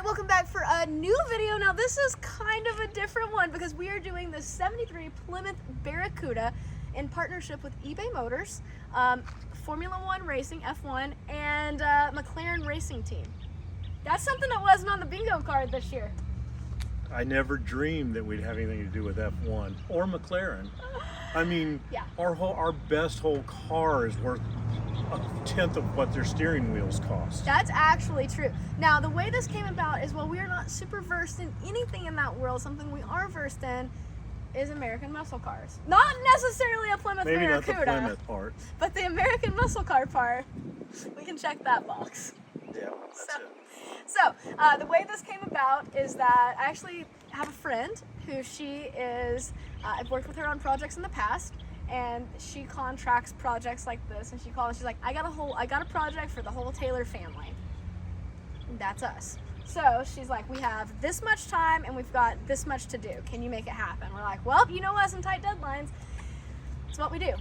Alright, welcome back for a new video. Now this is kind of a different one because we are doing the 73 Plymouth Barracuda in partnership with eBay Motors, Formula One Racing, F1, and McLaren Racing Team. That's something that wasn't on the bingo card this year. I never dreamed that we'd have anything to do with F1 or McLaren. I mean, Yeah. our best whole car is worth a tenth of what their steering wheels cost. That's actually true. Now, the way this came about is, while we are not super versed in anything in that world, something we are versed in is American muscle cars. Not necessarily a Plymouth Maybe Barracuda, not the Plymouth part. but the American muscle car part. We can check that box. Yeah, that's it. So, the way this came about is that I actually have a friend who I've worked with her on projects in the past, and she contracts projects like this, and she called and she's like, I got a project for the whole Taylor family. And that's us. So she's like, we have this much time and we've got this much to do. Can you make it happen? We're like, well, you know us and tight deadlines. It's what we do.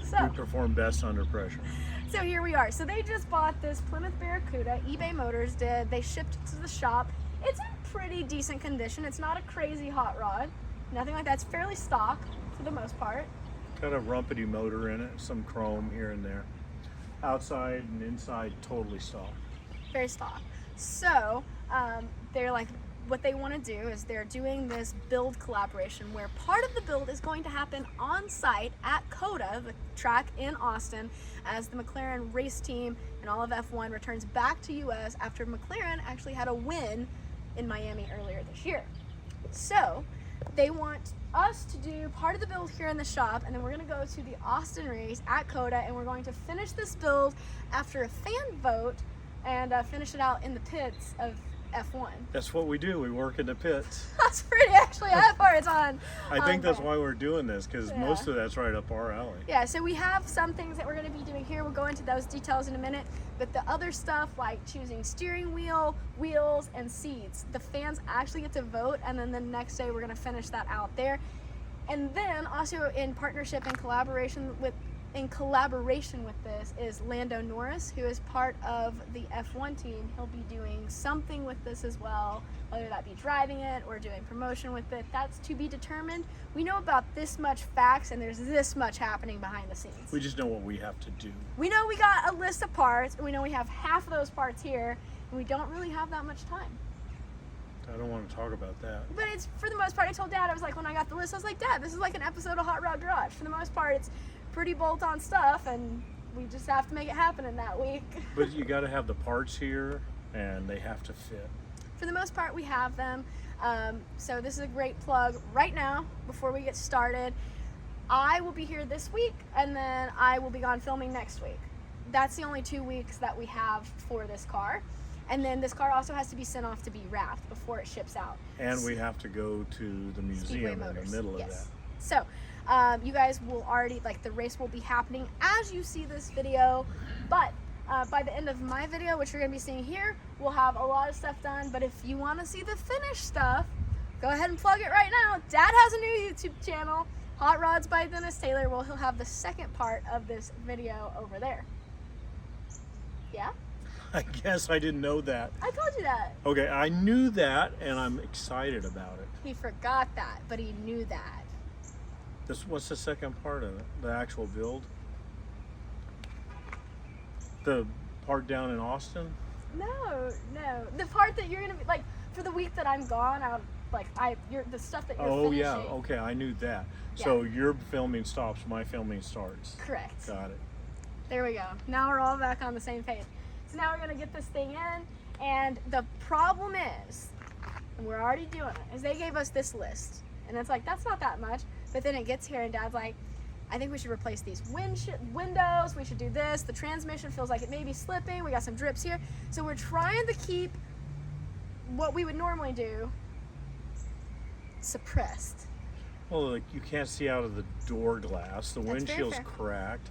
So We perform best under pressure. So here we are. So they just bought this Plymouth Barracuda, eBay Motors did. They shipped it to the shop. It's in pretty decent condition. It's not a crazy hot rod. Nothing like that. It's fairly stock for the most part. Got a rumpety motor in it, some chrome here and there. Outside and inside, totally stock. Very stock. So they're like, what they want to do is they're doing this build collaboration where part of the build is going to happen on site at Cota, the track in Austin, as the McLaren race team and all of F1 returns back to US after McLaren actually had a win in Miami earlier this year. So they want us to do part of the build here in the shop, and then we're going to go to the Austin race at Cota, and we're going to finish this build after a fan vote and finish it out in the pits of F1. That's what we do. We work in the pits. That's pretty, actually, that part's on. I think that's brand. why we're doing this, because Yeah. most of that's right up our alley. Yeah, so we have some things that we're going to be doing here. We'll go into those details in a minute. But the other stuff, like choosing steering wheel, wheels, and seats, the fans actually get to vote, and then the next day we're going to finish that out there. And then also in partnership and collaboration with this is Lando Norris, who is part of the F1 team. He'll be doing something with this as well, whether that be driving it or doing promotion with it. That's to be determined. We know about this much facts, and there's this much happening behind the scenes. We just know what we have to do. We know we got a list of parts, and we know we have half of those parts here, and we don't really have that much time. I don't want to talk about that. But it's, for the most part, I told Dad, I was like, when I got the list, I was like, Dad, this is like an episode of Hot Rod Garage. For the most part, it's pretty bolt-on stuff, and we just have to make it happen in that week. But you got to have the parts here, and they have to fit. For the most part, we have them. So this is a great plug right now before we get started. I will be here this week, and then I will be gone filming next week. That's the only 2 weeks that we have for this car. And then this car also has to be sent off to be wrapped before it ships out. And we have to go to the museum in the middle of that. So you guys will already, like, the race will be happening as you see this video, but by the end of my video, which you're going to be seeing here, we'll have a lot of stuff done. But if you want to see the finished stuff, go ahead and plug it right now. Dad has a new YouTube channel, Hot Rods by Dennis Taylor. Well, he'll have the second part of this video over there. Yeah? I guess I didn't know that. I told you that. Okay, I knew that, and I'm excited about it. He forgot that, but he knew that. What's the second part of it? The actual build? The part down in Austin? No. The part that you're gonna be, like, for the week that I'm gone, the stuff that you're Oh finishing. yeah, okay, I knew that. Yeah. So your filming stops, my filming starts. Correct. Got it. There we go. Now we're all back on the same page. So now we're gonna get this thing in, and the problem is, and we're already doing it, is they gave us this list, and it's like, that's not that much, but then it gets here and Dad's like, I think we should replace these windows, we should do this, the transmission feels like it may be slipping, we got some drips here, so we're trying to keep what we would normally do suppressed. Well, like, you can't see out of the door glass, the That's very windshield's fair. cracked,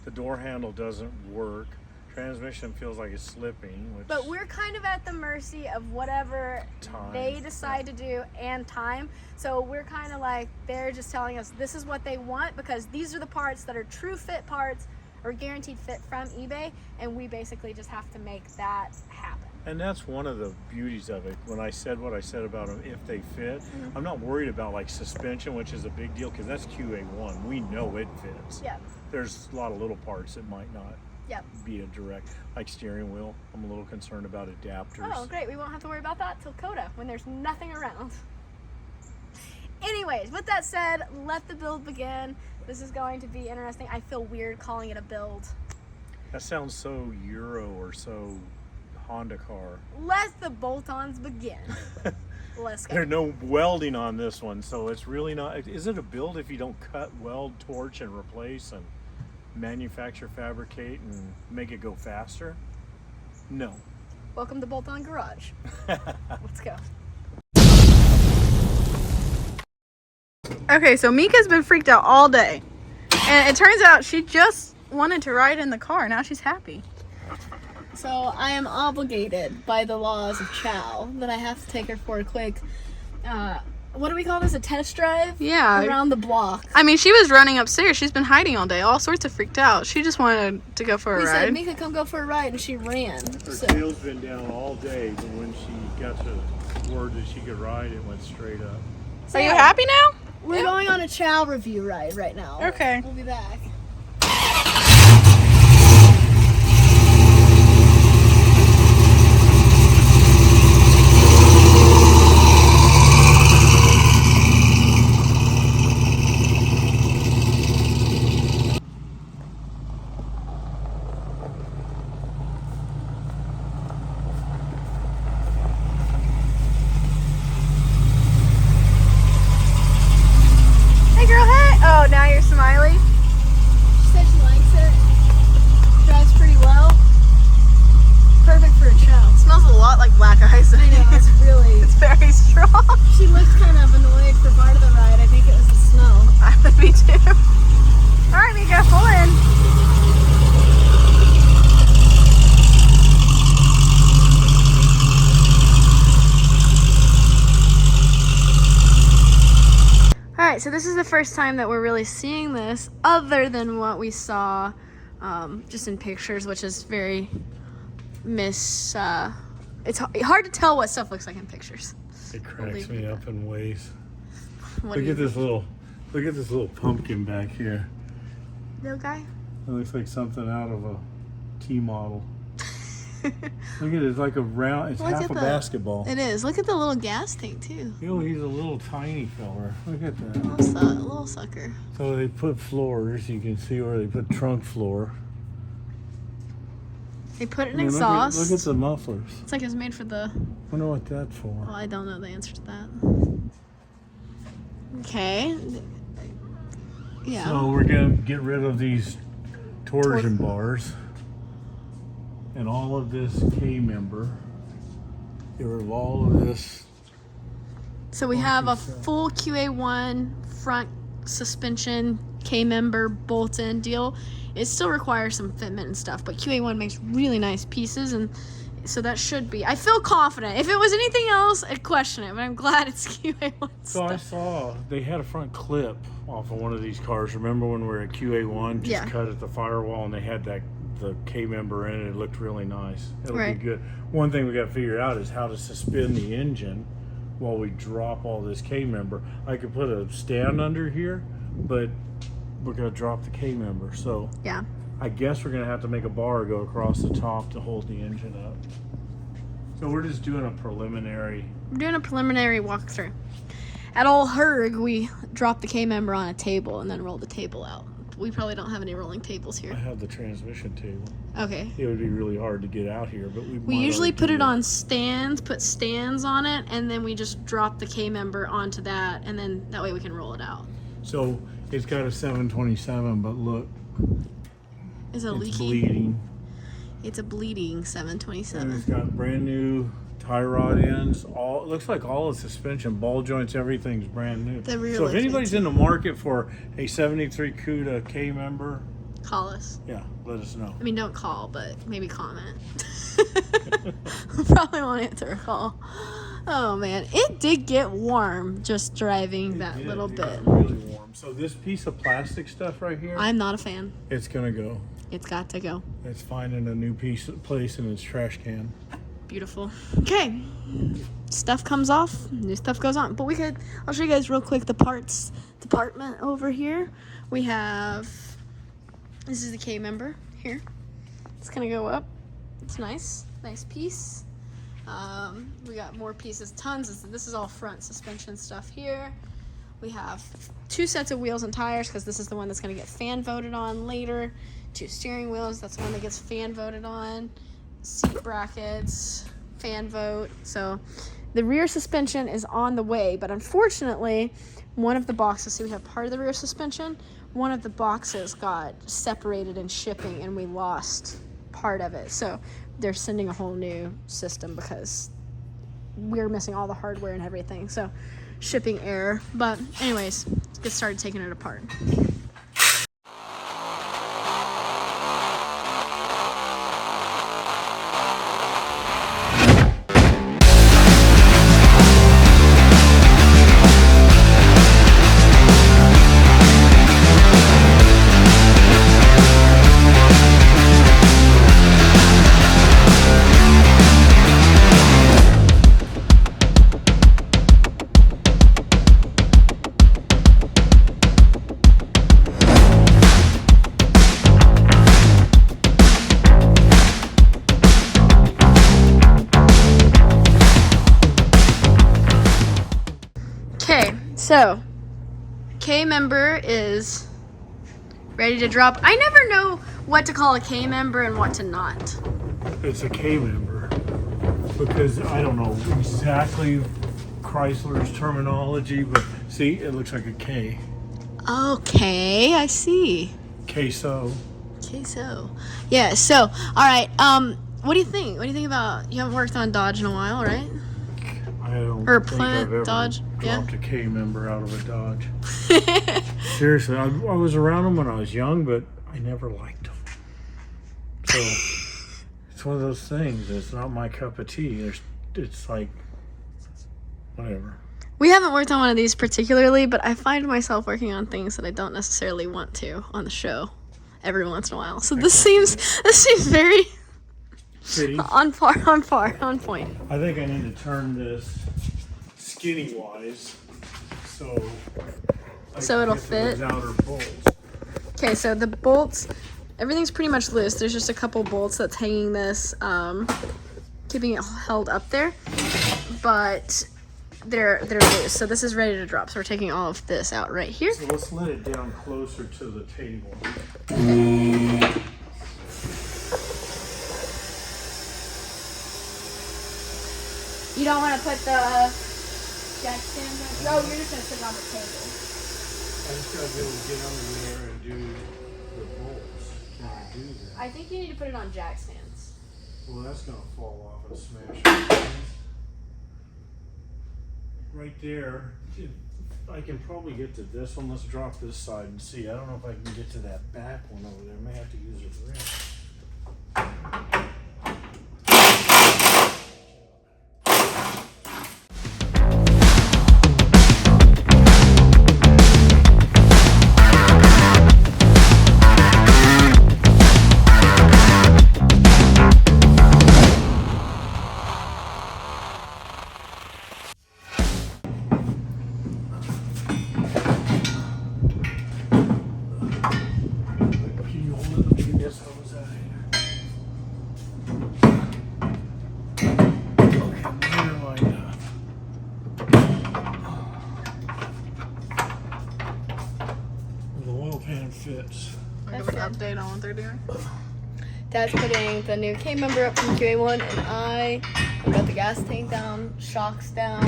the door handle doesn't work, transmission feels like it's slipping, which But we're kind of at the mercy of whatever Time. they decide to do and time. So we're kind of like, they're just telling us this is what they want because these are the parts that are true fit parts or guaranteed fit from eBay, and we basically just have to make that happen. And that's one of the beauties of it. When I said what I said about them, if they fit, I'm not worried about like suspension, which is a big deal because that's QA1. We know it fits. Yeah. There's a lot of little parts that might not Yep. be a direct, like steering wheel. I'm a little concerned about adapters. Oh, great. We won't have to worry about that till Cota when there's nothing around. Anyways, with that said, let the build begin. This is going to be interesting. I feel weird calling it a build. That sounds so Euro or so Honda car. Let the bolt-ons begin. Let's go. There's no welding on this one, so it's really not. Is it a build if you don't cut, weld, torch, and replace and manufacture, fabricate, and make it go faster? No. Welcome to Bolt-On Garage. Let's go. Okay, so Mika's been freaked out all day. And it turns out she just wanted to ride in the car. Now she's happy. So I am obligated by the laws of Chow that I have to take her for a quick, what do we call this, a test drive? Yeah. Around the block. I mean, she was running upstairs. She's been hiding all day, all sorts of freaked out. She just wanted to go for a We ride. said, Mika, come go for a ride, and she ran. Her So, tail's been down all day, but when she got the word that she could ride, it went straight up. so Are you yeah, happy now? We're going on a Chow review ride right now. Okay. We'll be back. Hey, girl, hey. Oh, now you're smiley. She said she likes it. Drives pretty well. Perfect for a Chow. Smells a lot like black ice. I know, it's really... It's very strong. She looked kind of annoyed for part of the ride. I think it was the snow. I would be too. All right, Mika, pull in. All right, so this is the first time that we're really seeing this, other than what we saw just in pictures, which is very it's hard to tell what stuff looks like in pictures. It cracks me up in ways. What do you this little pumpkin back here. little guy? It looks like something out of a T model. Look at it, it's like a round, it's Look half at a the- basketball. It is. Look at the little gas tank too. You know, he's a little tiny feller. Look at that. Little sucker. So they put floors, you can see where they put trunk floor. They put an I mean, exhaust. Look at the mufflers. It's like it's made for the. Wonder what that's for. Well, I don't know the answer to that. Okay. Yeah. So we're gonna get rid of these torsion bars and all of this K-member. Get rid of all of this. So we have a full QA1 front suspension K-member bolt-in deal. It still requires some fitment and stuff, but QA1 makes really nice pieces, and so that should be. I feel confident. If it was anything else, I'd question it, but I'm glad it's QA1 So I stuff. saw they had a front clip off of one of these cars. Remember when we were at QA1, just Yeah. cut at the firewall, and they had the K-member in it. It looked really nice. It'll Right. be good. One thing we got to figure out is how to suspend the engine while we drop all this K-member. I could put a stand under here, but we're going to drop the K-member. So Yeah. I guess we're going to have to make a bar go across the top to hold the engine up. So we're just doing a preliminary. We're doing a preliminary walkthrough. At Old Herg, we drop the K-member on a table and then roll the table out. We probably don't have any rolling tables I here. have the transmission table. Okay. It would be really hard to get out here, but We usually put it on stands, put stands on it, and then we just drop the K-member onto that, and then that way we can roll it out. So it's got a 727, but look, Is it it's leaky? bleeding. It's a bleeding And 727. it's got brand new tie rod ends. All it looks like all the suspension, ball joints, everything's brand new. The rear So if lift anybody's is- in the market for a 73 CUDA K member, Call us. yeah, let us know. I mean, don't call, but maybe comment. Probably won't answer a call. Oh man, it did get warm just driving that It little did. bit. It got really warm. So this piece of plastic stuff right here, I'm not a fan. it's gonna go. It's got to go. It's finding a new place in its trash can. Beautiful. Okay. Stuff comes off, new stuff goes on. But I'll show you guys real quick the parts department over here. We have, this is the K member here. It's gonna go up. It's nice piece. We got more pieces, tons. This is all front suspension stuff here. We have 2 sets of wheels and tires because this is the one that's gonna get fan voted on later. 2 steering wheels, that's the one that gets fan voted on. Seat brackets, fan vote. So the rear suspension is on the way, but unfortunately one of the boxes, so we have part of the rear suspension, one of the boxes got separated in shipping and we lost part of it. So they're sending a whole new system because we're missing all the hardware and everything. So shipping error. But anyways, let's get started taking it apart. Okay, so K member is ready to drop. I never know what to call a K member and what to not. It's a K member because I don't know exactly Chrysler's terminology, but see, it looks like a K. Okay, I see. Queso. Queso. Yeah, so, all right, what do you think? What do you think about, you haven't worked on Dodge in a while, right? I don't Or think Plant, I've ever Dodge, yeah. dropped a K member out of a Dodge. Seriously, I was around them when I was young, but I never liked them. So it's one of those things. It's not my cup of tea. It's like whatever. We haven't worked on one of these particularly, but I find myself working on things that I don't necessarily want to on the show every once in a while. So this seems very Pretty. on point. I think I need to turn this skinny wise so It'll get to fit. those outer bolts. Okay, so the bolts, everything's pretty much loose. There's just a couple bolts that's hanging this, keeping it held up there, but they're loose. So this is ready to drop. So we're taking all of this out right here. So let's let it down closer to the table. You don't want to put the jack stand on? Oh, you're just going to sit it on the table. I just gotta be able to get under there and do the bolts. Can I do that? I think you need to put it on jack stands. Well, that's gonna fall off and smash. Right there, I can probably get to this one. Let's drop this side and see. I don't know if I can get to that back one over there. I may have to use a wrench. Fits. I'll give an update on what they're doing. Dad's putting the new K member up from QA1, and I've got the gas tank down, shocks down,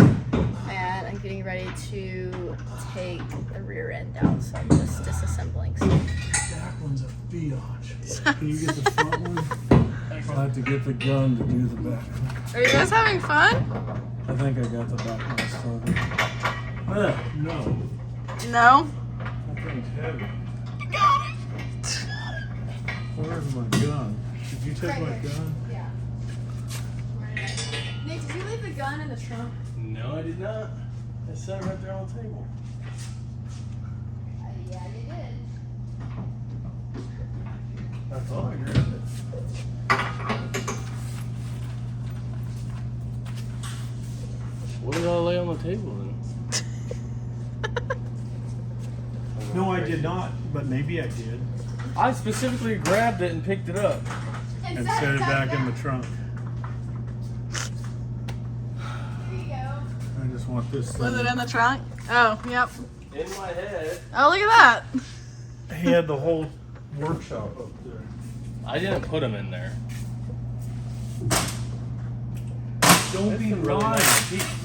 and I'm getting ready to take the rear end out. So I'm just disassembling. The back one's a biatch. Can you get the front one? I'll have to get the gun to do the back one. Are you guys having fun? I think I got the back one started. No. No? That thing's heavy. Where's my gun? Did you take my gun? Yeah. Nick, did you leave the gun in the trunk? No, I did not. I set it right there on the table. Yeah, you did. I thought I grabbed it. What did I lay on the table then? No, I did not, but maybe I did. I specifically grabbed it and picked it up. And set it back in the trunk. Here you go. I just want this Was it thing. in the trunk? Oh, yep. In my head. Oh, look at that. He had the whole workshop up there. I didn't put them in there. Don't That's be a really lying. nice piece.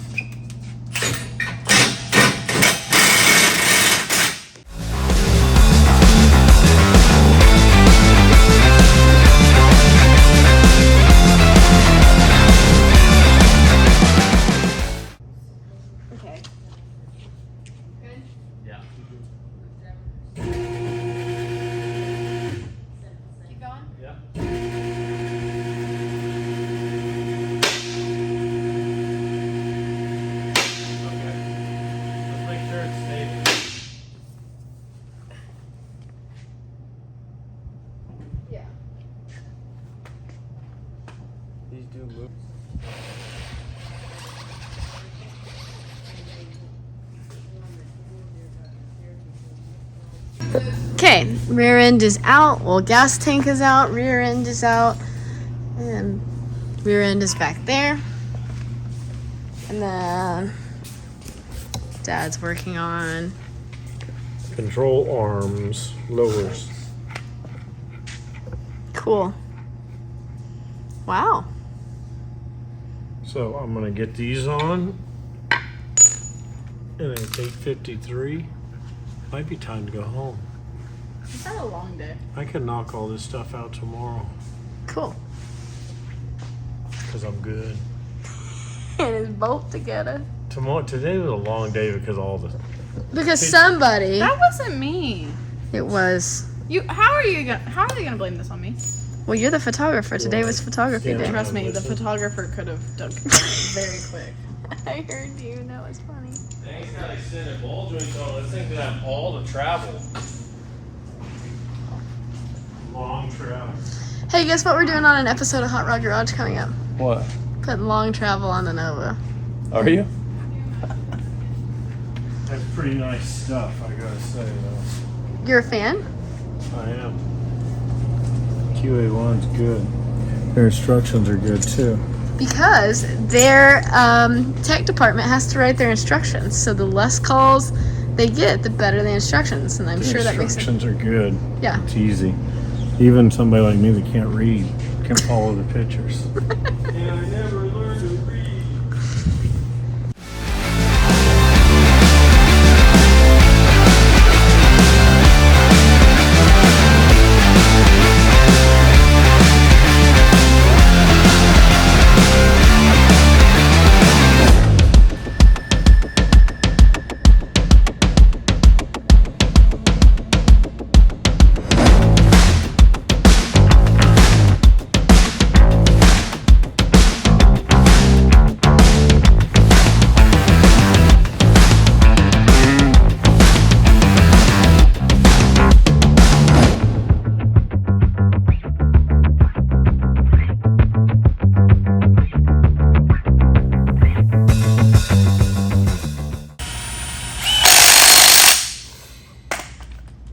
Okay. Good? Yeah. Keep going? Yeah. Okay. Let's make sure it's stable. Yeah. These do move. Okay, rear end is out. Well, gas tank is out. Rear end is out. And rear end is back there. And then Dad's working on. Control arms, lowers. Cool. Wow. So I'm gonna get these on. And it's 8:53. Might be time to go home. It's had a long day. I can knock all this stuff out tomorrow Cool. because I'm good. And it's bolt together. Today was a long day because of all the. Because somebody. That wasn't me. It was. How are they gonna blame this on me? Well, you're the photographer. Today was photography Yeah. day. Trust me, the listen. photographer could have done it very quick. I heard you. That was funny. Thanks, got extended ball joints on. This thing could have all the travel. Long travel. Hey, guess what we're doing on an episode of Hot Rod Garage coming up? What? Putting long travel on the Nova. Are you? That's pretty nice stuff, I gotta say, though. You're a fan? I am. QA1's good. Their instructions are good, too. Because their tech department has to write their instructions. So the less calls they get, the better the instructions. And I'm Their sure that makes it. instructions are good. Yeah. It's easy. Even somebody like me that can't read can follow the pictures. And I never learned to read.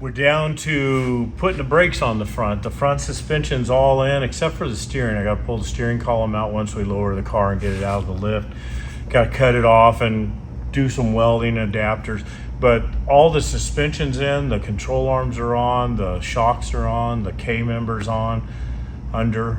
We're down to putting the brakes on the front. The front suspension's all in except for the steering. I got to pull the steering column out once we lower the car and get it out of the lift. Got to cut it off and do some welding adapters. But all the suspension's in, the control arms are on, the shocks are on, the K-member's on, under.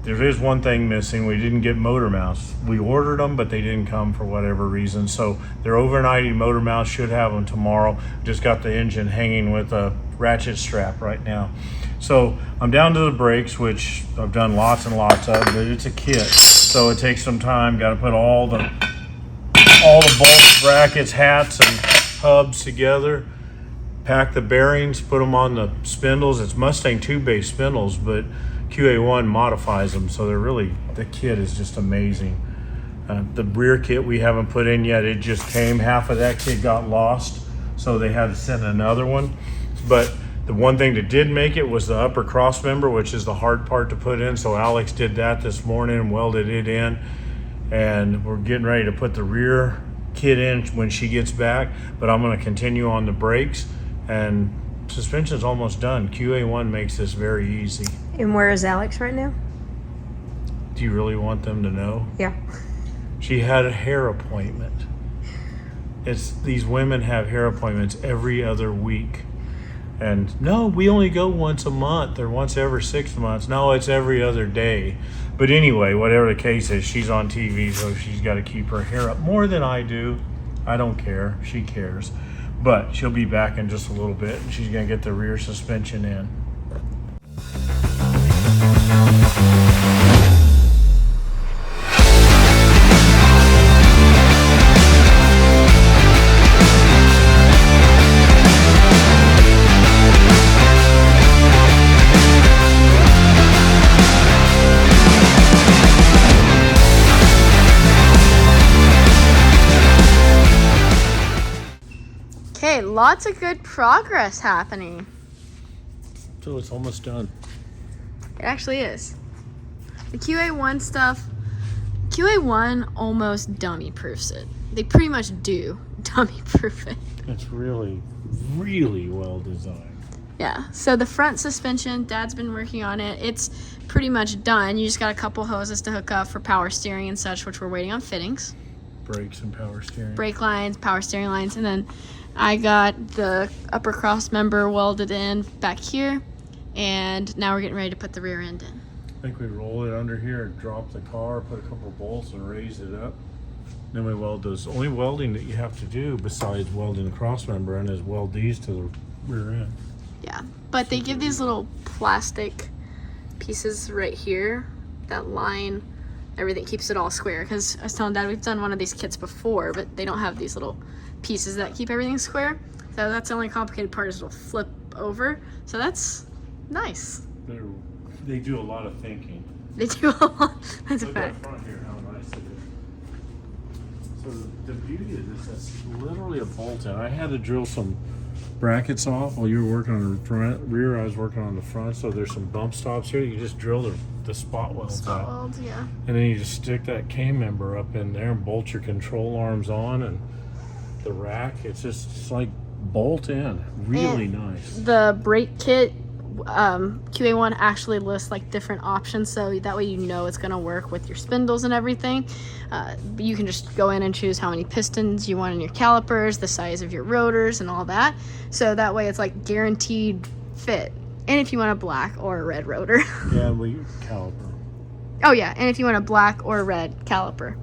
There is one thing missing. We didn't get motor mounts. We ordered them, but they didn't come for whatever reason. So they're overnighting motor mounts. Should have them tomorrow. Just got the engine hanging with a ratchet strap right now. So I'm down to the brakes, which I've done lots and lots of, but it's a kit. So it takes some time. Got to put all the bolts, brackets, hats, and hubs together. Pack the bearings, put them on the spindles. It's Mustang 2-base spindles, but QA1 modifies them, so they're really, the kit is just amazing. The rear kit we haven't put in yet. It just came. Half of that kit got lost, so they had to send another one. But the one thing that did make it was the upper cross member, which is the hard part to put in. So Alex did that this morning and welded it in. and we're getting ready to put the rear kit in when she gets back, but I'm going to continue on the brakes, and suspension's almost done. QA1 makes this very easy. And where is Alex right now? Do you really want them to know? Yeah. She had a hair appointment. These women have hair appointments every other week. And no, we only go once a month or once every 6 months. No, it's every other day. But anyway, whatever the case is, she's on TV, so she's got to keep her hair up more than I do. I don't care. She cares. But she'll be back in just a little bit, and she's going to get the rear suspension in. Okay, lots of good progress happening. So it's almost done. It actually is. The QA1 stuff, QA1 almost dummy proofs it. They pretty much do dummy proof it. It's really, really well designed. Yeah, so the front suspension, Dad's been working on it. It's pretty much done. You just got a couple hoses to hook up for power steering and such, which we're waiting on fittings. Brakes and power steering. Brake lines, power steering lines, and then I got the upper cross member welded in back here, and now we're getting ready to put the rear end in. I think we roll it under here and drop the car, put a couple of bolts and raise it up. Then we weld those. Only welding that you have to do besides welding the cross member in is weld these to the rear end. Yeah, but they give these little plastic pieces right here that line everything, keeps it all square. Because I was telling Dad, we've done one of these kits before, but they don't have these little pieces that keep everything square. So that's the only complicated part, is it'll flip over. So that's nice. They do a lot of thinking. They do a lot. That's a Look at fact. the front here, how nice it is. So the beauty of this is literally a bolt in. I had to drill some brackets off while you were working on the front. Rear, I was working on the front, so there's some bump stops here. You just drill the spot welds Spot out. welds, yeah. And then you just stick that K member up in there and bolt your control arms on and the rack. It's like bolt in. Really nice. The brake kit, QA1 actually lists like different options, so that way you know it's gonna work with your spindles and everything. You can just go in and choose how many pistons you want in your calipers, the size of your rotors, and all that. So that way it's like guaranteed fit. And if you want a black or a red rotor. Yeah, we caliper. Oh yeah, and if you want a black or a red caliper.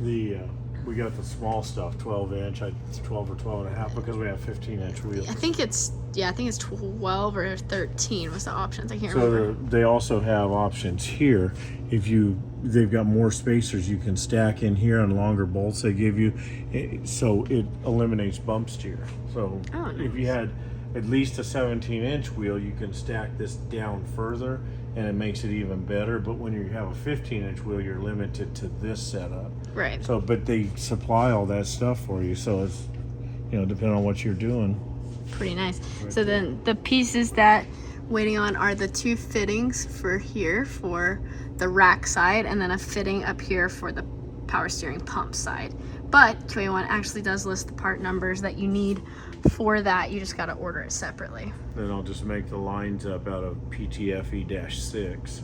We got the small stuff, 12 inch. It's 12 or 12 and a half because we have 15-inch wheels. I think it's 12 or 13 was the options. I can't So remember. they also have options here. They've got more spacers you can stack in here and longer bolts they give you, so it eliminates bump steer. So Oh, if you had at least a 17-inch wheel, you can stack this down further, and it makes it even better. But when you have a 15-inch wheel, you're limited to this setup. Right. So, but they supply all that stuff for you, so it's, depending on what you're doing. Pretty nice. Right So there. then the pieces that waiting on are the two fittings for here for the rack side, and then a fitting up here for the power steering pump side. But QA1 actually does list the part numbers that you need for that. You just got to order it separately. Then I'll just make the lines up out of PTFE-6,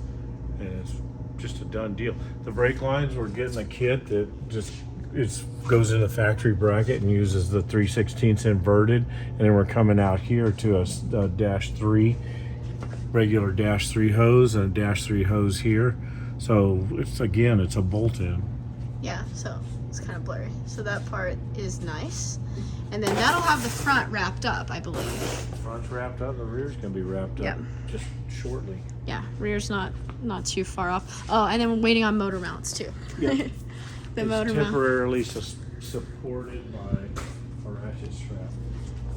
and it's just a done deal. The brake lines, we're getting a kit that just goes in the factory bracket and uses the 3/16 inverted, and then we're coming out here to a -3, regular -3 hose and a -3 hose here. So it's a bolt-in. Yeah, so it's kind of blurry. So that part is nice. And then that'll have the front wrapped up, I believe. Front's wrapped up, the rear's gonna be wrapped up Yep. just shortly. Yeah, rear's not too far off. Oh, and then we're waiting on motor mounts too. Yeah. The It's motor mount. temporarily supported by a ratchet strap.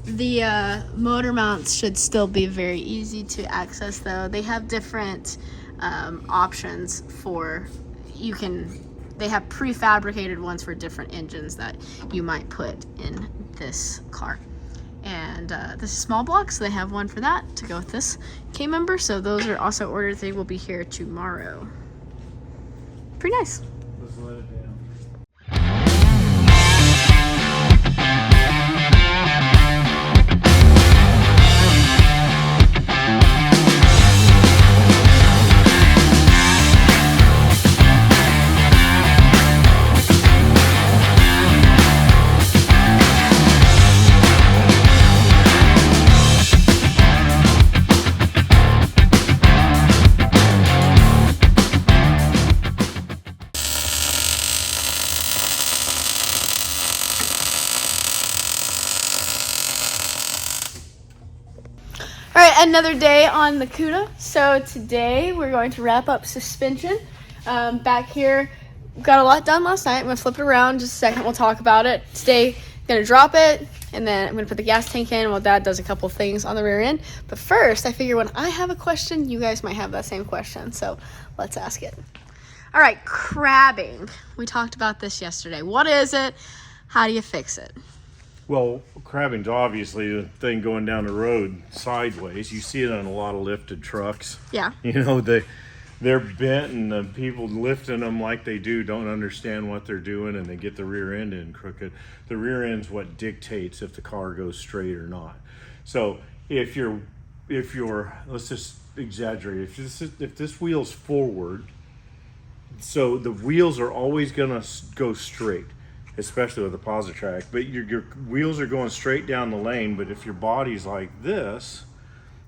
The motor mounts should still be very easy to access, though. They have different options for they have prefabricated ones for different engines that you might put in this car. And this is small block, so they have one for that to go with this K member. So those are also ordered. They will be here tomorrow. Pretty nice. Let's let it Another day on the Cota. So today we're going to wrap up suspension. Back here, got a lot done last night. I'm gonna flip it around just a second. We'll talk about it. Today, gonna drop it, and then I'm gonna put the gas tank in while Dad does a couple things on the rear end. But first, I figure when I have a question, you guys might have that same question. So let's ask it. All right, crabbing. We talked about this yesterday. What is it? How do you fix it? Well, crabbing's obviously the thing going down the road sideways. You see it on a lot of lifted trucks. Yeah. You know, they're bent, and the people lifting them like they do don't understand what they're doing, and they get the rear end in crooked. The rear end's what dictates if the car goes straight or not. So if you're let's just exaggerate. If this wheel's forward, so the wheels are always gonna go straight, especially with a Positrack. But your wheels are going straight down the lane. But if your body's like this,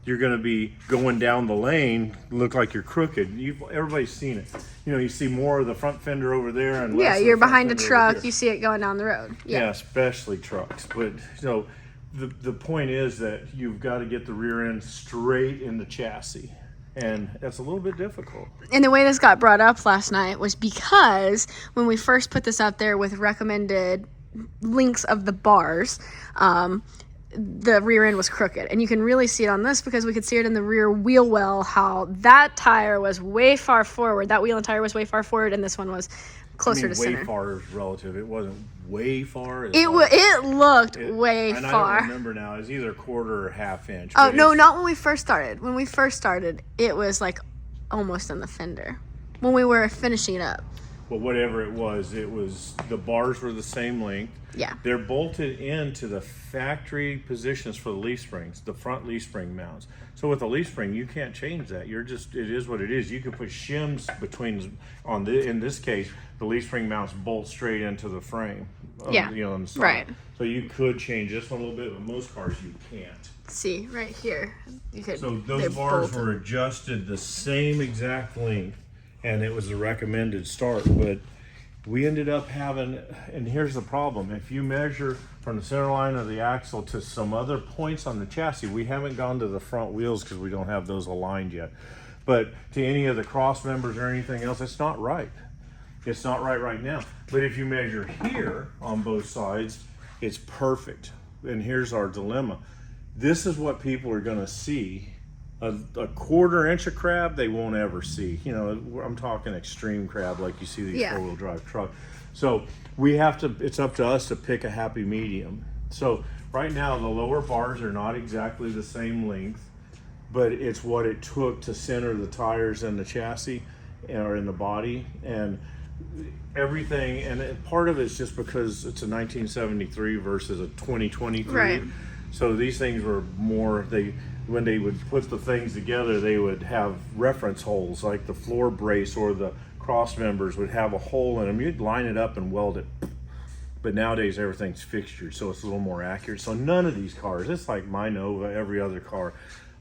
you're going to be going down the lane, look like you're crooked. Everybody's seen it. You know, you see more of the front fender over there, and less of You're the front behind a fender over truck, here. you see it going down the road. Yeah, especially trucks. But so the point is that you've got to get the rear end straight in the chassis, and that's a little bit difficult. And the way this got brought up last night was because when we first put this out there with recommended links of the bars, the rear end was crooked. And you can really see it on this because we could see it in the rear wheel well, how that tire was way far forward. That wheel and tire was way far forward, and this one was closer to way center. far is relative. It wasn't way far. It looked way and far. I don't remember now. It's either a quarter or half inch. Oh, but no, it's- not when we first started. When we first started, it was like almost on the fender. When we were finishing it up. But whatever it was the bars were the same length. Yeah. They're bolted into the factory positions for the leaf springs, the front leaf spring mounts. So with a leaf spring, you can't change that. It is what it is. You can put shims between in this case, the leaf spring mounts bolt straight into the frame. On the side. Right. So you could change this one a little bit, but most cars you can't. See, right here. You could. So those they're bars bolted. were adjusted the same exact length, and it was a recommended start. But we ended up having, and here's the problem: if you measure from the center line of the axle to some other points on the chassis, we haven't gone to the front wheels because we don't have those aligned yet. But to any of the cross members or anything else, it's not right. It's not right now. But if you measure here on both sides, it's perfect. And here's our dilemma. This is what people are going to see. A quarter inch of crab they won't ever see. You know, I'm talking extreme crab like you see these four-wheel drive trucks. So it's up to us to pick a happy medium. So right now the lower bars are not exactly the same length, but it's what it took to center the tires and the chassis or in the body and everything. And part of it's just because it's a 1973 versus a 2023. Right. So these things were more, when they would put the things together, they would have reference holes, like the floor brace or the cross members would have a hole in them. You'd line it up and weld it. But nowadays everything's fixtured, so it's a little more accurate. So none of these cars, it's like my Nova, every other car,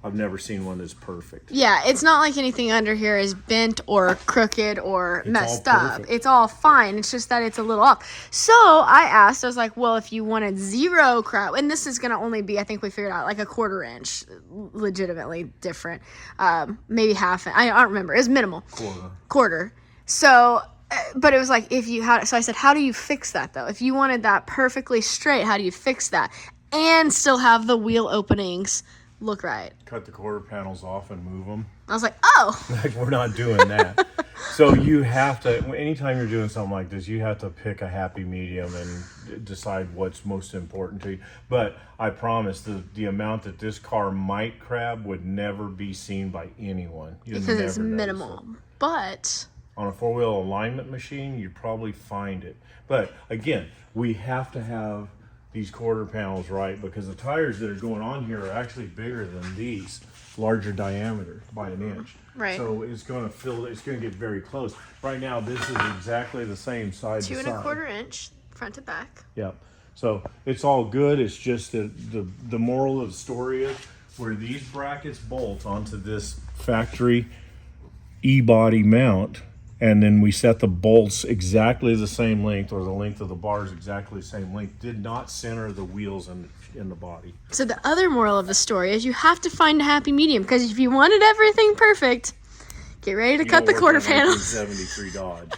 I've never seen one that's perfect. Yeah, it's not like anything under here is bent or crooked or messed all up. perfect. It's all fine. It's just that it's a little off. So I was like, well, if you wanted zero crab, and this is going to only be, I think we figured out, like a quarter inch, legitimately different. Maybe half. I don't remember. It was minimal. Quarter. So, but it was like, so I said, how do you fix that though? If you wanted that perfectly straight, how do you fix that? And still have the wheel openings look right. Cut the quarter panels off and move them. I was like, oh. Like, we're not doing that. So you have to, anytime you're doing something like this, you have to pick a happy medium and decide what's most important to you. But I promise the amount that this car might crab would never be seen by anyone. You'll Because it's never notice minimal. it. But On a four-wheel alignment machine, you'd probably find it. But again, we have to have these quarter panels right, because the tires that are going on here are actually bigger than these, larger diameter by an inch. Right. So it's going to get very close. Right now, this is exactly the same side to 2 side. 1/4 inch front to back. Yep. So it's all good. It's just that the moral of the story is where these brackets bolt onto this factory E-body mount, and then we set the bolts exactly the same length, or the length of the bars exactly the same length, did not center the wheels and in the body. So the other moral of the story is you have to find a happy medium, because if you wanted everything perfect, get ready to cut the quarter panel. 1973 Dodge.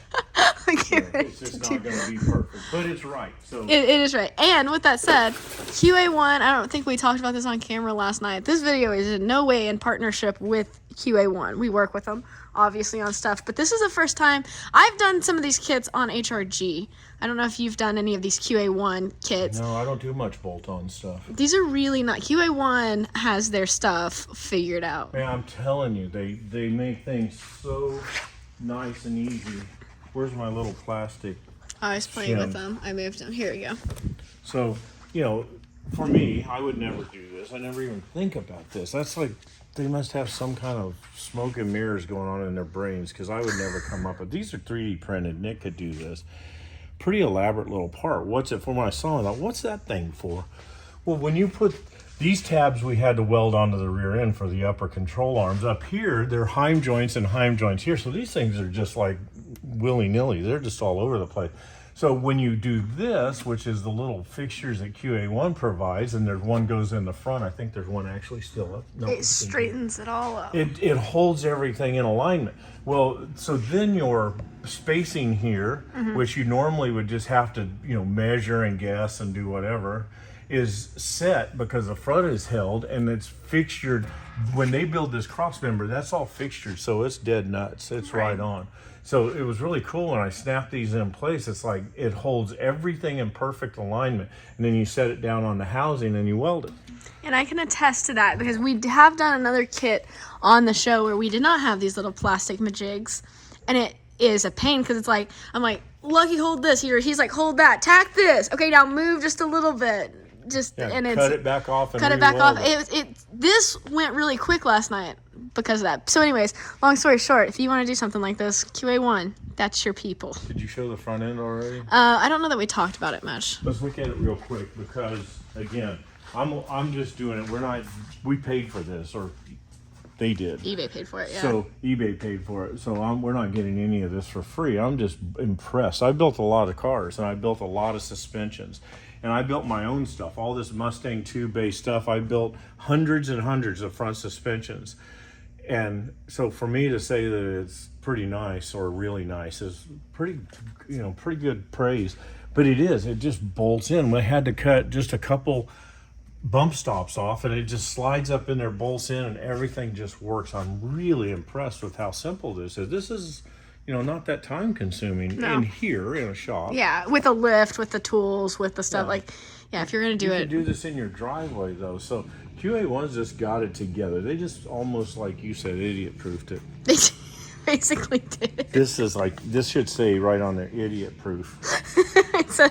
Get ready It's just to not going to be perfect, but it's right. So It is right. And with that said, QA1, I don't think we talked about this on camera last night. This video is in no way in partnership with QA1. We work with them, obviously, on stuff. But this is the first time I've done some of these kits on HRG. I don't know if you've done any of these QA1 kits. no, I don't do much bolt-on stuff. These are really not. QA1 has their stuff figured out. Man, I'm telling you, they make things so nice and easy. Where's my little plastic? I was playing with Yeah. them. I moved them. Here we go. So, you know, for me, I would never do this. I never even think about this. That's like, they must have some kind of smoke and mirrors going on in their brains, because I would never come up with, these are 3D printed. Nick could do this. Pretty elaborate little part. What's it for? When I saw it, I thought, what's that thing for? Well, when you put these tabs, we had to weld onto the rear end for the upper control arms. Up here, they're heim joints and heim joints here. So these things are just like willy-nilly. They're just all over the place. So when you do this, which is the little fixtures that QA1 provides, and there's one goes in the front. I think there's one actually still up. No, It straightens it all up. it holds everything in alignment. Well, so then your spacing here, which you normally would just have to, you know, measure and guess and do whatever, is set because the front is held and it's fixtured. When they build this cross member, that's all fixtured, so it's dead nuts. It's right on. So it was really cool when I snapped these in place. It's like it holds everything in perfect alignment, and then you set it down on the housing and you weld it. And I can attest to that, because we have done another kit on the show where we did not have these little plastic majigs, and it is a pain, because it's like, I'm like, Lucky, hold this here. He's like, hold that, tack this. Okay, now move just a little bit. And it's cut it back off and cut it back off. re-weld This went really quick last night because of that. So anyways, long story short, if you want to do something like this, QA1, that's your people. Did you show the front end already? I don't know that we talked about it much. Let's look at it real quick, because again, I'm just doing it. We paid for this, or they did. eBay paid for it, yeah. So eBay paid for it. So we're not getting any of this for free. I'm just impressed. I built a lot of cars, and I built a lot of suspensions, and I built my own stuff. All this Mustang 2 based stuff. I built hundreds and hundreds of front suspensions. And so for me to say that it's pretty nice or really nice is pretty good praise. But it is. It just bolts in. We had to cut just a couple bump stops off, and it just slides up in there, bolts in, and everything just works. I'm really impressed with how simple this is. This is, not that time consuming in here in a shop. Yeah, with a lift, with the tools, with the stuff. If you're going to do You it. can do this in your driveway, though. So QA1's just got it together. They just almost, like you said, idiot-proofed it. They basically did. This should say right on there, idiot-proof. That's a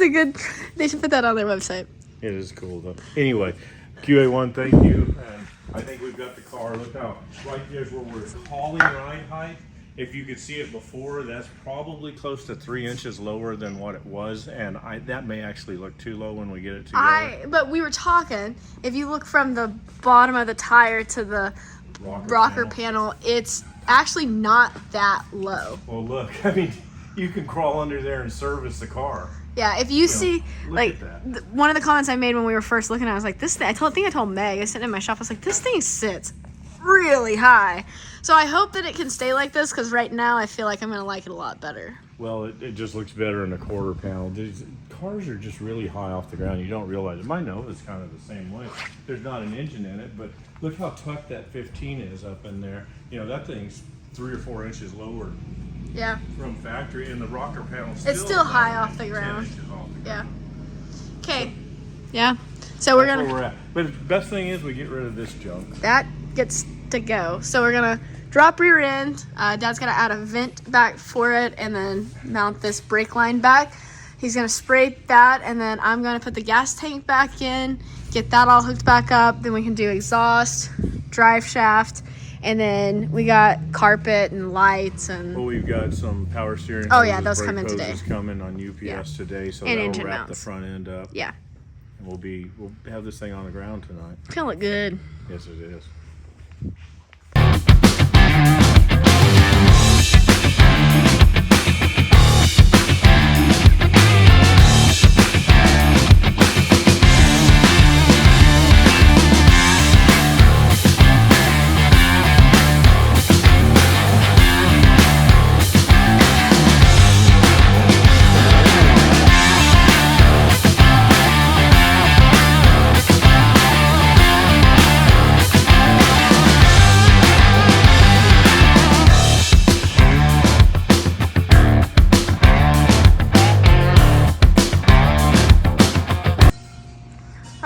good, they should put that on their website. It is cool, though. Anyway, QA1, thank you. And I think we've got the car. Look how right there's where we're calling ride height. If you could see it before, that's probably close to 3 inches lower than what it was. And that may actually look too low when we get it together. But we were talking, if you look from the bottom of the tire to the rocker panel, it's actually not that low. Well, look, I mean, you can crawl under there and service the car. Yeah, if you see, look at that. one of the comments I made when we were first looking at it, I was like, this thing, I told Meg, I was sitting in my shop, I was like, this thing sits really high. So I hope that it can stay like this, because right now I feel like I'm going to like it a lot better. Well, it just looks better in the quarter panel. These cars are just really high off the ground. You don't realize it. My Nova's kind of the same way. There's not an engine in it, but look how tucked that 15 is up in there. That thing's 3 or 4 inches lower. Yeah. From factory, and the rocker panel It's still high off the ground. Yeah. Okay. Yeah. So we're That's gonna. where we're at. But the best thing is we get rid of this junk. That gets to go. So we're gonna drop rear end. Dad's gonna add a vent back for it, and then mount this brake line back. He's gonna spray that, and then I'm gonna put the gas tank back in, get that all hooked back up. Then we can do exhaust, drive shaft. And then we got carpet and lights and. Well, we've got some power steering. Oh, yeah, hoses, those come in brake today. hoses coming on UPS today, so And that'll engine wrap mounts. the front end up. Yeah. And we'll have this thing on the ground tonight. It's gonna look good. Yes, it is.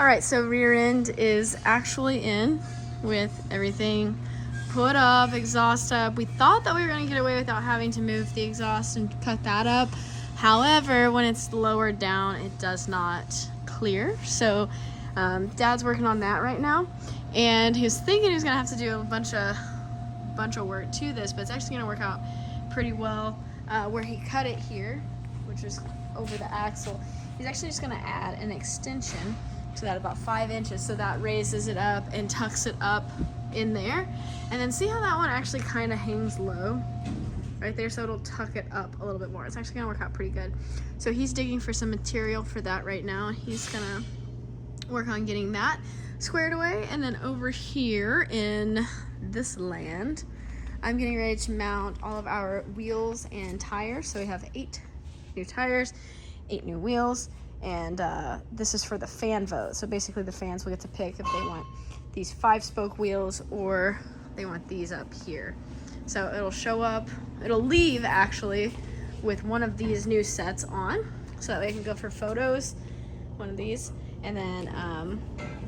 right, so rear end is actually in with everything put up, exhaust up. We thought that we were going to get away without having to move the exhaust and cut that up. However, when it's lowered down, it does not clear. So Dad's working on that right now, and he was thinking he was going to have to do a bunch of work to this, but it's actually going to work out pretty well. Where he cut it here, which is over the axle, he's actually just going to add an extension to that about 5 inches, so that raises it up and tucks it up in there. And then see how that one actually kind of hangs low right there, so it'll tuck it up a little bit more. It's actually gonna work out pretty good. So he's digging for some material for that right now. He's gonna work on getting that squared away. And then over here in this land, I'm getting ready to mount all of our wheels and tires. So we have 8 new tires, 8 new wheels, and this is for the fan vote. So basically the fans will get to pick if they want these 5-spoke wheels or they want these up here. So it'll show up, it'll leave actually with one of these new sets on, so that way I can go for photos, one of these. And then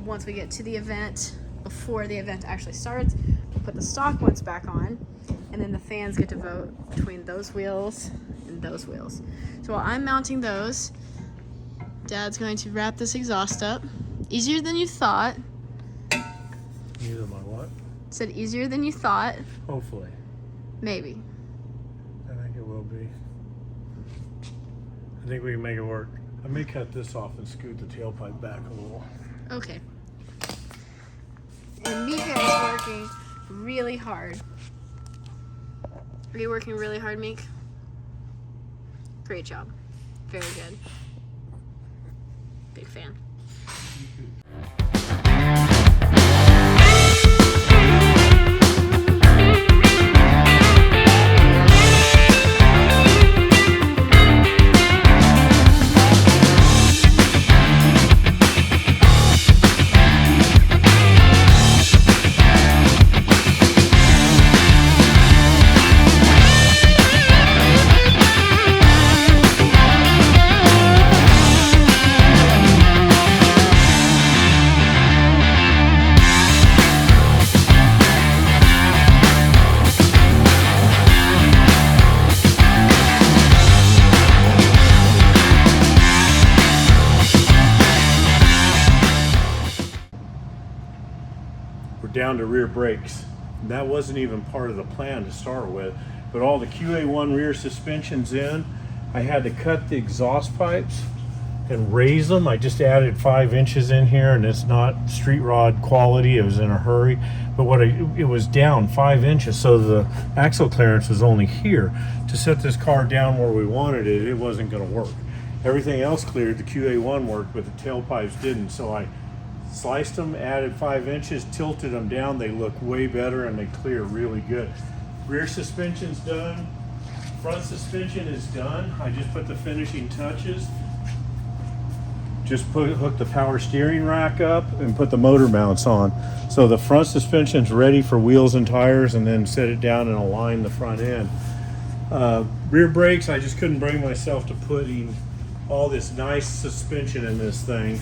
once we get to the event, before the event actually starts, we'll put the stock ones back on, and then the fans get to vote between those wheels and those wheels. So while I'm mounting those, Dad's going to wrap this exhaust up. Easier than you thought. Either my what? Said easier than you thought. Hopefully. Maybe. I think it will be. I think we can make it work. I may cut this off and scoot the tailpipe back a little. Okay. And Mika is working really hard. Are you working really hard, Meek? Great job. Very good. Big fan. Down to rear brakes. That wasn't even part of the plan to start with, but all the QA1 rear suspensions in, I had to cut the exhaust pipes and raise them. I just added 5 inches in here, and it's not street rod quality. It was in a hurry, but it was down 5 inches, so the axle clearance was only here. To set this car down where we wanted it, it wasn't going to work. Everything else cleared. The QA1 worked, but the tailpipes didn't, so I sliced them, added 5 inches, tilted them down. They look way better and they clear really good. Rear suspension's done. Front suspension is done. I just put the finishing touches. Just hooked the power steering rack up and put the motor mounts on. So the front suspension's ready for wheels and tires, and then set it down and align the front end. Rear brakes, I just couldn't bring myself to putting all this nice suspension in this thing.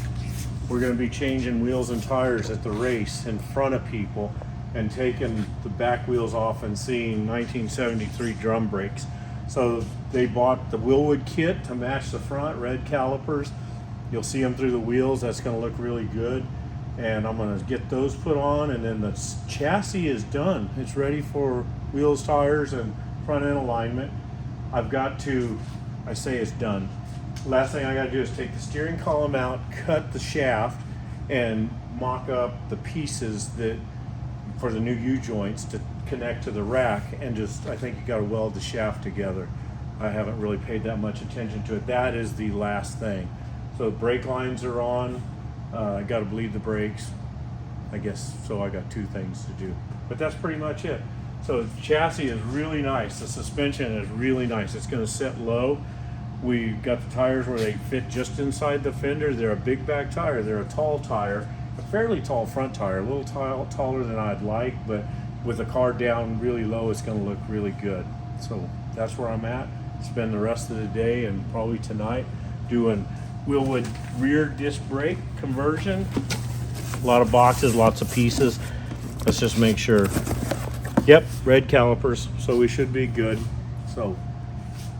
We're going to be changing wheels and tires at the race in front of people and taking the back wheels off and seeing 1973 drum brakes. So they bought the Willwood kit to match the front, red calipers. You'll see them through the wheels. That's going to look really good. And I'm going to get those put on, and then the chassis is done. It's ready for wheels, tires, and front end alignment. I've got to, I say it's done. Last thing I got to do is take the steering column out, cut the shaft, and mock up the pieces that for the new U-joints to connect to the rack, and just, I think you got to weld the shaft together. I haven't really paid that much attention to it. That is the last thing. So brake lines are on. I got to bleed the brakes, I guess. So I got 2 things to do, but that's pretty much it. So the chassis is really nice. The suspension is really nice. It's going to sit low. We got the tires where they fit just inside the fender. They're a big back tire. They're a tall tire, a fairly tall front tire, a little taller than I'd like, but with the car down really low, it's going to look really good. So that's where I'm at. Spend the rest of the day and probably tonight doing Wheelwood rear disc brake conversion. A lot of boxes, lots of pieces. Let's just make sure. Yep, red calipers, so we should be good. So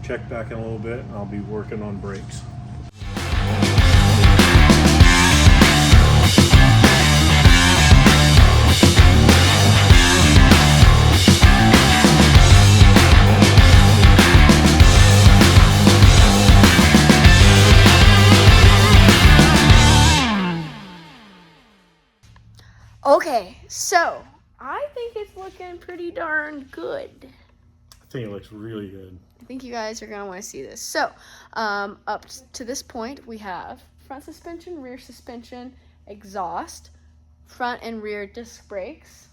check back in a little bit and I'll be working on brakes. Okay, so I think it's looking pretty darn good. I think it looks really good. I think you guys are going to want to see this. So, up to this point, we have front suspension, rear suspension, exhaust, front and rear disc brakes.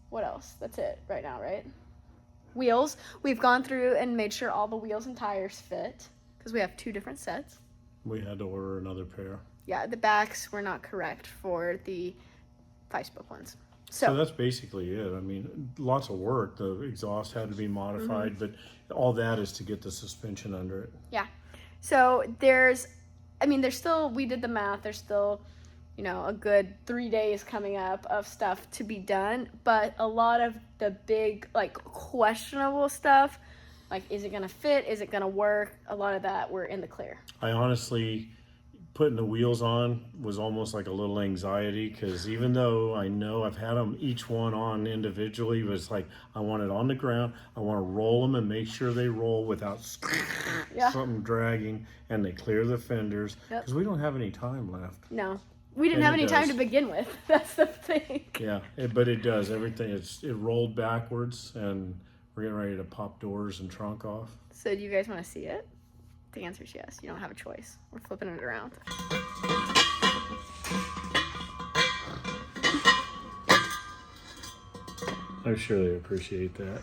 What else? That's it right now, right? Wheels. We've gone through and made sure all the wheels and tires fit because we have 2 different sets. We had to order another pair. Yeah, the backs were not correct for the 5-spoke ones. So that's basically it. I mean, lots of work. The exhaust had to be modified, but all that is to get the suspension under it. Yeah. So we did the math. There's still, a good 3 days coming up of stuff to be done. But a lot of the big, questionable stuff, is it going to fit? Is it going to work? A lot of that we're in the clear. I honestly, putting the wheels on was almost like a little anxiety because even though I know I've had them each one on individually, but it's like I want it on the ground. I want to roll them and make sure they roll without something dragging, and they clear the fenders because we don't have any time left. No, we didn't have any time to begin with. That's the thing. Yeah, but it does everything. It rolled backwards, and we're getting ready to pop doors and trunk off. So do you guys want to see it? The answer is yes. You don't have a choice. We're flipping it around. I'm sure they appreciate that.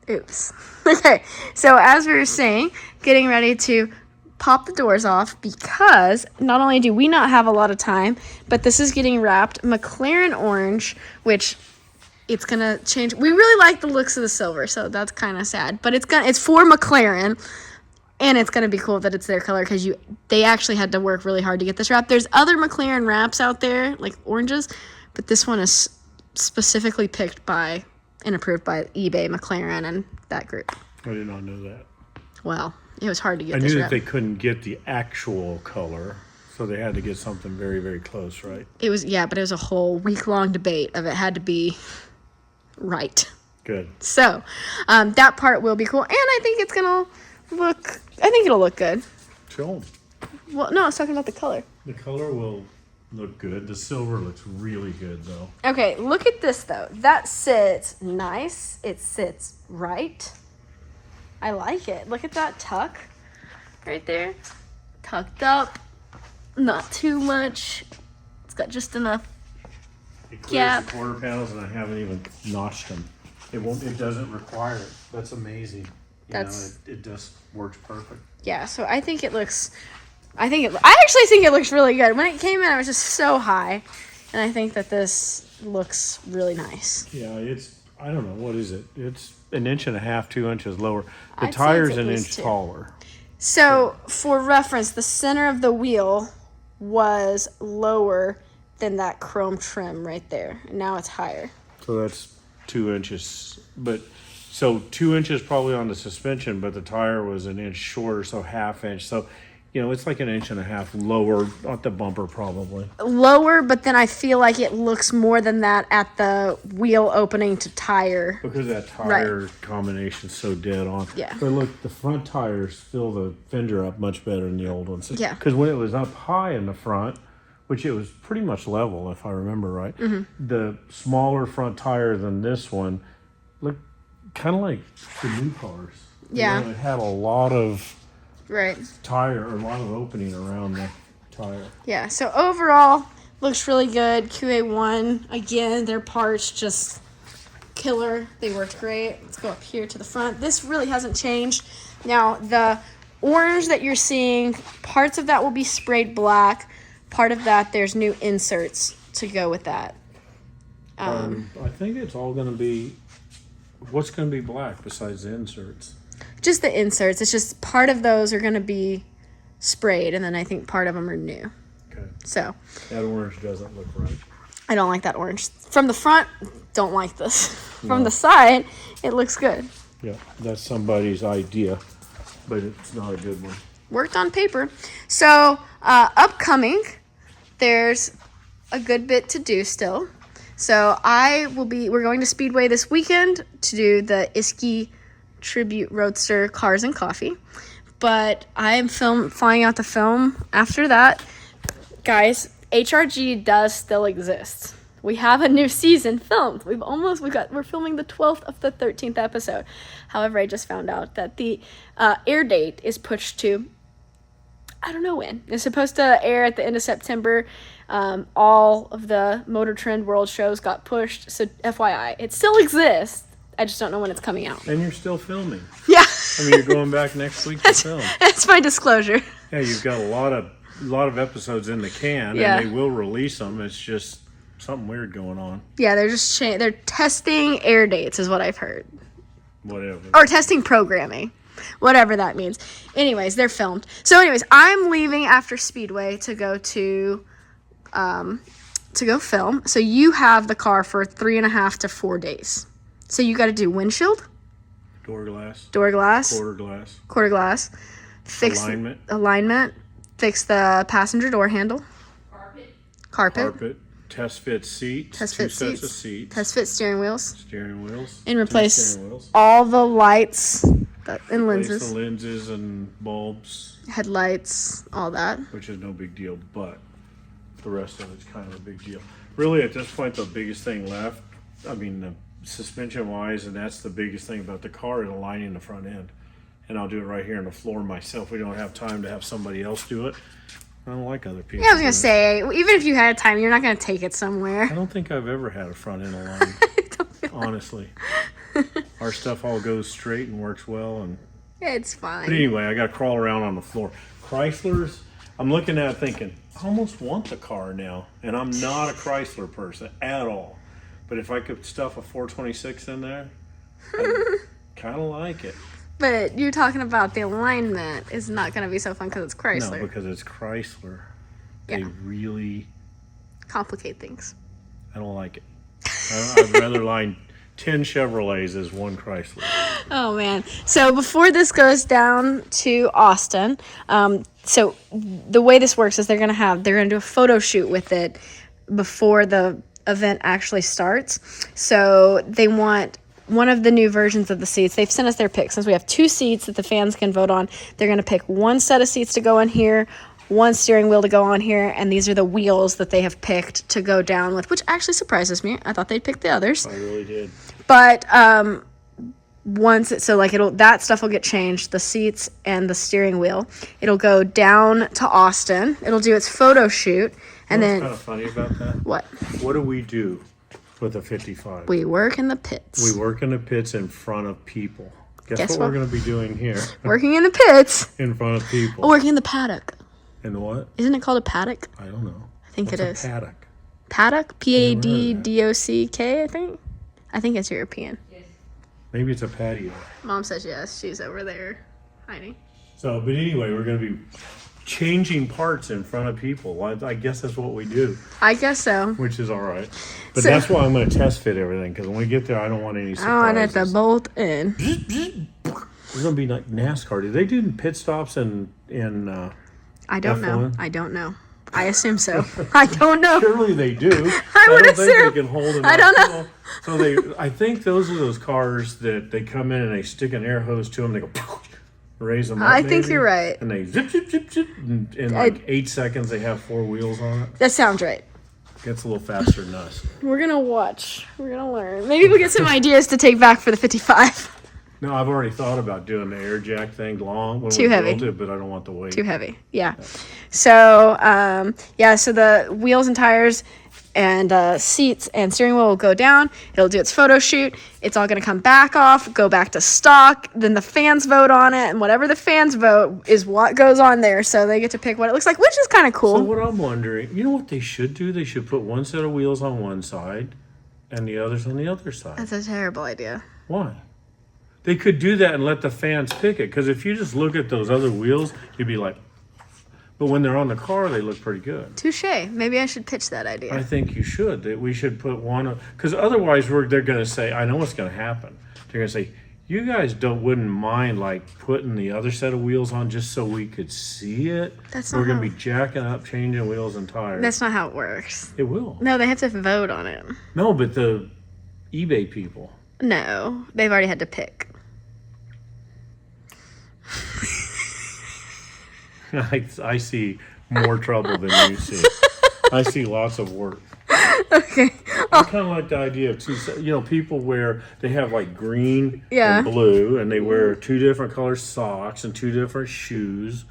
Oops. Okay, so as we were saying, getting ready to pop the doors off because not only do we not have a lot of time, but this is getting wrapped McLaren orange, which it's gonna change. We really like the looks of the silver, so that's kind of sad. But it's for McLaren. And it's going to be cool that it's their color because they actually had to work really hard to get this wrap. There's other McLaren wraps out there, like oranges, but this one is specifically picked by and approved by eBay, McLaren, and that group. I did not know that. Well, it was hard to get I this knew wrap. that they couldn't get the actual color, so they had to get something very, very close, right? It was, but it was a whole week-long debate of it had to be right. Good. So that part will be cool, and I think it's going to it'll look good. Show 'em. Well, no, I was talking about the color. The color will look good. The silver looks really good, though. Okay, look at this, though. That sits nice. It sits right. I like it. Look at that tuck right there. Tucked up. Not too much. It's got just enough. It clears Gap. the quarter panels, and I haven't even notched them. It doesn't require it. That's amazing. It just works perfect. Yeah, so I think it looks... I actually think it looks really good. When it came in, I was just so high. And I think that this looks really nice. Yeah, I don't know, what is it? It's 1.5 inches, 2 inches lower. The I'd say tire's it's at an least inch 2. taller. So, for reference, the center of the wheel was lower than that chrome trim right there. And now it's higher. So that's 2 inches. So 2 inches probably on the suspension, but the tire was an inch shorter, so 1/2 inch. So, it's like 1.5 inches lower at the bumper probably. Lower, but then I feel like it looks more than that at the wheel opening to tire. Because that tire combination's so dead on. Yeah. But look, the front tires fill the fender up much better than the old ones. Yeah. Because when it was up high in the front, which it was pretty much level if I remember right, the smaller front tire than this one looked kind of like the new cars. Yeah. It had a lot of Right. tire, or a lot of opening around the tire. Yeah, so overall, looks really good. QA1, again, their parts just killer. They worked great. Let's go up here to the front. This really hasn't changed. Now, the orange that you're seeing, parts of that will be sprayed black. Part of that, there's new inserts to go with that. I think it's all going to be, what's going to be black besides the inserts? Just the inserts. It's just part of those are going to be sprayed, and then I think part of them are new. Okay. So That orange doesn't look right. I don't like that orange. From the front, don't like this. From No. the side, it looks good. Yeah, that's somebody's idea, but it's not a good one. Worked on paper. So upcoming, there's a good bit to do still. So we're going to Speedway this weekend to do the Iski Tribute Roadster Cars and Coffee. But I am flying out to film after that. Guys, HRG does still exist. We have a new season filmed. We're filming the 12th of the 13th episode. However, I just found out that the air date is pushed to, I don't know when. It's supposed to air at the end of September. All of the Motor Trend World shows got pushed. So FYI, it still exists. I just don't know when it's coming out. And you're still filming. Yeah. I mean, you're going back next week to film. That's my disclosure. Yeah, you've got a lot of episodes in the can, Yeah. and they will release them. It's just something weird going on. Yeah, they're just they're testing air dates is what I've heard. Whatever. Or testing programming. Whatever that means. Anyways, they're filmed. So anyways, I'm leaving after Speedway to go film. So you have the car for 3.5 to 4 days. So you got to do windshield, Door glass, quarter glass, fix alignment, fix the passenger door handle, carpet, test fit seats, test two fit sets seats, of seats, test fit steering wheels, and two replace steering wheels, all the lights and replace lenses, the lenses and bulbs, headlights, all that. which is no big deal, but the rest of it's kind of a big deal. Really, at this point, the biggest thing left, I mean, the suspension wise, and that's the biggest thing about the car, is aligning the front end. And I'll do it right here on the floor myself. We don't have time to have somebody else do it. I don't like other people. Yeah, I was gonna doing it. say, even if you had time, you're not gonna take it somewhere. I don't think I've ever had a front end aligned. Honestly, our stuff all goes straight and works well. And It's but fine. anyway, I got to crawl around on the floor. Chrysler's, I'm looking at it thinking, I almost want the car now, and I'm not a Chrysler person at all. But if I could stuff a 426 in there, I kind of like it. But you're talking about the alignment is not gonna be so fun because it's Chrysler. No, because it's Chrysler. They Yeah. really, Complicate things. I don't like it. I'd rather line 10 Chevrolets as one Chrysler. Oh man! So before this goes down to Austin, so the way this works is they're gonna do a photo shoot with it before the event actually starts. So they want one of the new versions of the seats. They've sent us their picks. Since we have 2 seats that the fans can vote on, they're going to pick one set of seats to go in here, one steering wheel to go on here, and these are the wheels that they have picked to go down with, which actually surprises me. I thought they'd pick the others. I really did. But that stuff will get changed, the seats and the steering wheel. It'll go down to Austin. It'll do its photo shoot, and What's then kind of funny about that? what? What do we do with a 55? We work in the pits. We work in the pits in front of people. Guess Guess what what? we're going to be doing here? Working in the pits. In front of people. Oh, working in the paddock. In what? Isn't it called a paddock? I don't know. I think What's it a is. paddock? Paddock? Never heard of Paddock, I think. I think it's European. Maybe it's a patio. Mom says yes. She's over there hiding. So, but anyway, we're going to be changing parts in front of people. Well, I guess that's what we do, I guess so. which is all right. But So- that's why I'm going to test fit everything, because when we get there, I don't want any I want it surprises. to bolt in. We're going to be like NASCAR. Do they do pit stops in I don't know. F1? I don't know. I assume so. I don't know. Surely they do. I would don't assume. think they can hold enough. I don't know. So I think those are those cars that they come in and they stick an air hose to them. They go raise them up. I think maybe, you're right. And they zip, zip, zip, zip. And in like 8 seconds, they have 4 wheels on it. That sounds right. Gets a little faster than us. We're gonna watch. We're gonna learn. Maybe we'll get some ideas to take back for the 55. No, I've already thought about doing the air jack thing long when Too we heavy. built it, but I don't want the weight. Too heavy. Yeah. So so the wheels and tires and seats and steering wheel will go down. It'll do its photo shoot. It's all going to come back off, go back to stock. Then the fans vote on it, and whatever the fans vote is what goes on there. So they get to pick what it looks like, which is kind of cool. So what I'm wondering, you know what they should do? They should put one set of wheels on one side and the others on the other side. That's a terrible idea. Why? They could do that and let the fans pick it. Because if you just look at those other wheels, you'd be like, But when they're on the car, they look pretty good. Touche. Maybe I should pitch that idea. I think you should. That we should put one, because otherwise they're going to say, I know what's going to happen. They're going to say, you guys wouldn't mind like putting the other set of wheels on just so we could see it. That's We're not going how, to be jacking up, changing wheels and tires. that's not how it works. It will. No, they have to vote on it. No, but the eBay people. No, they've already had to pick. I see more trouble than you see. I see lots of work. Okay. I kind of like the idea of people they have like green Yeah. and blue, and they wear 2 different color socks and 2 different shoes.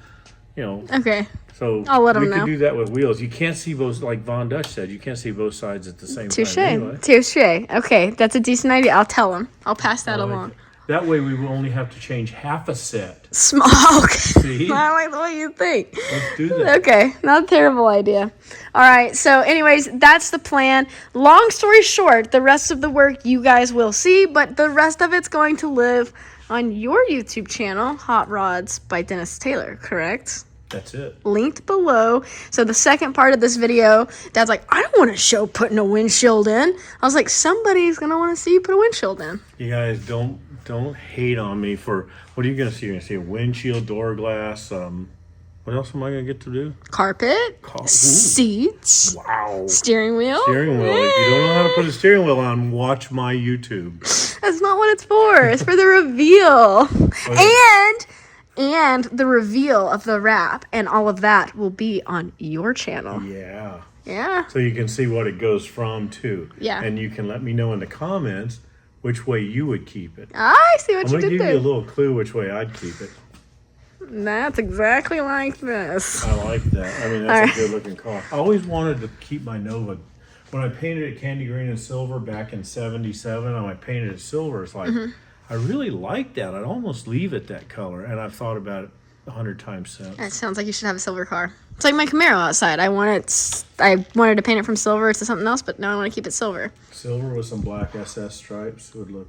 Okay. So I'll let 'em we know. could do that with wheels. You can't see both, like Von Dutch said, you can't see both sides at the same Touche. time. Anyway. Touche. Okay, that's a decent idea. I'll tell them. I'll pass that I like along. it. That way we will only have to change half a set. Small. Okay. See? I like the way you think. Let's do that. Okay, not a terrible idea. All right, so anyways, that's the plan. Long story short, the rest of the work you guys will see, but the rest of it's going to live on your YouTube channel, Hot Rods by Dennis Taylor, correct? That's it. Linked below. So the second part of this video, Dad's like, I don't want to show putting a windshield in. I was like, somebody's going to want to see you put a windshield in. You guys don't hate on me for, what are you going to see? You're going to see a windshield, door glass. What else am I going to get to do? Carpet, Ooh. seats, Wow. steering wheel. Steering wheel. If you don't know how to put a steering wheel on, watch my YouTube. That's not what it's for. It's for the reveal. And the reveal of the wrap and all of that will be on your channel. Yeah. Yeah. So you can see what it goes from to. Yeah. And you can let me know in the comments which way you would keep it. I see what I'm you going to did give there. you a little clue which way I'd keep it. That's exactly like this. I like that. I mean, that's a good looking car. I always wanted to keep my Nova. When I painted it candy green and silver back in '77, and I painted it silver, it's like, I really like that. I'd almost leave it that color. And I've thought about it 100 times since. That sounds like you should have a silver car. It's like my Camaro outside. I wanted to paint it from silver to something else, but now I want to keep it silver. Silver with some black SS stripes would look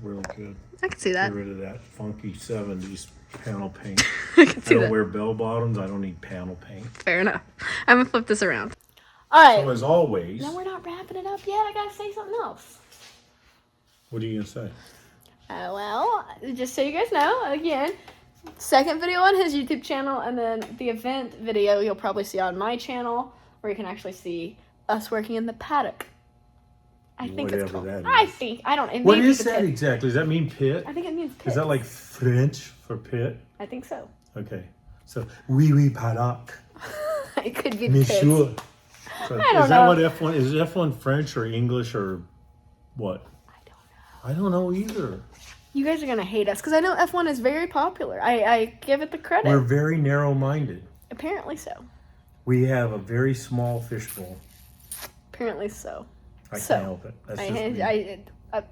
really good. I can see that. Get rid of that funky 70s panel paint. I can I see don't that. wear bell bottoms. I don't need panel paint. Fair enough. I'm going to flip this around. All right. So as always, No, we're not wrapping it up yet. I got to say something else. what are you going to say? Well, just so you guys know, again, second video on his YouTube channel, and then the event video you'll probably see on my channel, where you can actually see us working in the paddock. I think it's Whatever called. that is. I think I don't. It What may be is the that pit. exactly? Does that mean pit? I think it means pit. Is that like French for pit? I think so. Okay. So, oui, paddock. It could be the pit. Monsieur. So, I don't is that know. what F1 is? F1 French or English or what? I don't know either. You guys are gonna hate us because I know F1 is very popular. I give it the credit. We're very narrow-minded. Apparently so. We have a very small fishbowl. Apparently so. I So, can't help it. That's just me.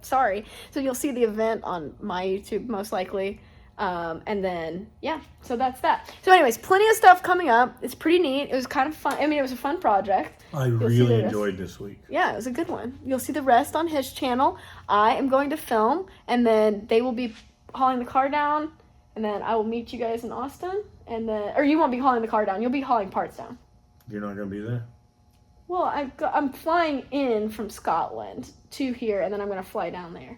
Sorry. So you'll see the event on my YouTube most likely. And then, yeah, so that's that. So anyways, plenty of stuff coming up. It's pretty neat. It was kind of fun. I mean, it was a fun project. I see really this. enjoyed this week. Yeah, it was a good one. You'll see the rest on his channel. I am going to film, and then they will be hauling the car down, and then I will meet you guys in Austin, and then, or you won't be hauling the car down. You'll be hauling parts down. You're not going to be there? Well, I'm flying in from Scotland to here, and then I'm going to fly down there.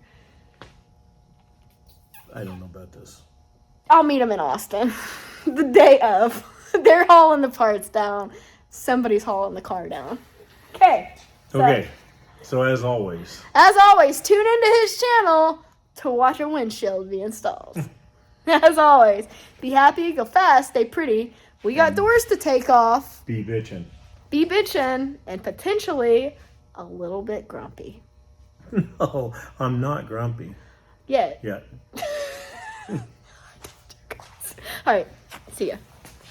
I don't know about this. I'll meet them in Austin the day of. They're hauling the parts down. Somebody's hauling the car down. Okay. Okay. So as always, As always, tune into his channel to watch a windshield be installed. As always, be happy, go fast, stay pretty. We got doors to take off. be bitchin'. Be bitchin', and potentially a little bit grumpy. No, I'm not grumpy Yeah. yet. All right. See ya.